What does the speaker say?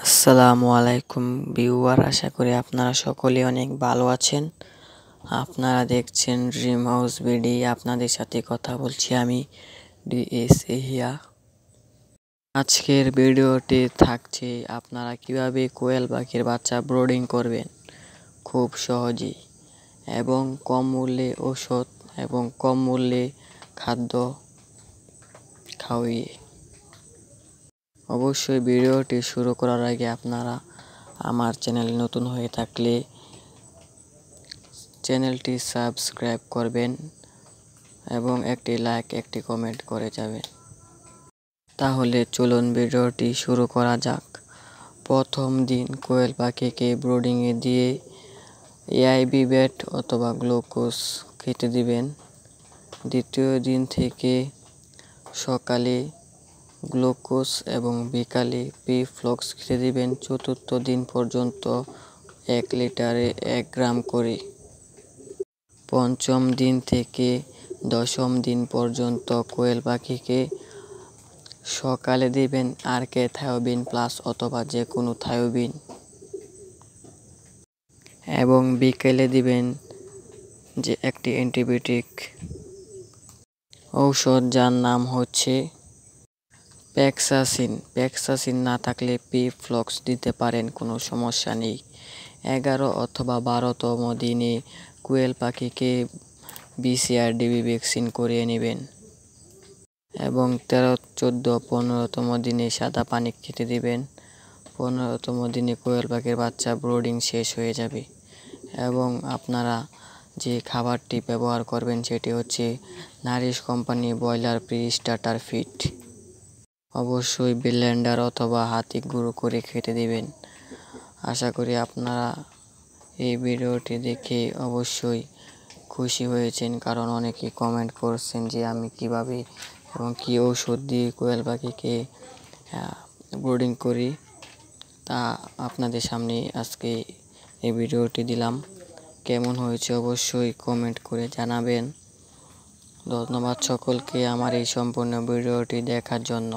আসসালামু আলাইকুম ভিউয়ার, আশা করি আপনারা সকলে অনেক ভালো আছেন। আপনারা দেখছেন ড্রিম হাউস বিডি। আপনাদের সাথে কথা বলছি আমি ডিএস এহিয়া। আজকের ভিডিওটি থাকছে আপনারা কিভাবে কোয়েল পাখির বাচ্চা ব্রোডিং করবেন খুব সহজেই এবং কম মূল্যে ঔষধ এবং কম মূল্যে খাদ্য খাওয়িয়ে। অবশ্যই ভিডিওটি শুরু করার আগে আপনারা আমার চ্যানেল নতুন হয়ে থাকলে চ্যানেলটি সাবস্ক্রাইব করবেন এবং একটি লাইক একটি কমেন্ট করে যাবেন। তাহলে চলুন ভিডিওটি শুরু করা যাক। প্রথম দিন কোয়েল পাখিকে ব্রোডিংয়ে দিয়ে এআইবি বেট অথবা গ্লুকোজ খেতে দিবেন। দ্বিতীয় দিন থেকে সকালে গ্লুকোজ এবং বিকালে পি-ফ্লক্স খেতে দিবেন। চতুর্থ দিন পর্যন্ত 1 লিটারে 1 গ্রাম করে। পঞ্চম দিন থেকে দশম দিন পর্যন্ত কোয়েল পাখিকে সকালে দিবেন আরকে থায়োবিন প্লাস অথবা যে কোনো থায়োবিন এবং বিকেলে দিবেন যে একটি অ্যান্টিবায়োটিক ঔষধ যার নাম হচ্ছে প্যাক্সাসিন না থাকলে পি-ফ্লক্স দিতে পারেন, কোনো সমস্যা নেই। 11 অথবা 12তম দিনে কোয়েল পাখিকে BCR/DB ভ্যাকসিন করিয়ে নেবেন এবং 13, 14, 15তম দিনে সাদা পানি খেতে দিবেন। 15তম দিনে কোয়েল পাখির বাচ্চা ব্রোডিং শেষ হয়ে যাবে এবং আপনারা যে খাবারটি ব্যবহার করবেন সেটি হচ্ছে Nourish company broiler pre starter feed. অবশ্যই ব্লেন্ডার অথবা হাতে গুঁড়ো করে খেতে দিবেন। আশা করি আপনারা এই ভিডিওটি দেখে অবশ্যই খুশি হয়েছেন, কারণ অনেকেই কমেন্ট করছেন যে আমি কিভাবে এবং কী ঔষধ দিয়ে কোয়েল পাখিকে ব্রোডিং করি, তা আপনাদের সামনে আজকে এই ভিডিওটি দিলাম। কেমন হয়েছে অবশ্যই কমেন্ট করে জানাবেন। ধন্যবাদ সকলকে আমার এই সম্পূর্ণ ভিডিওটি দেখার জন্য।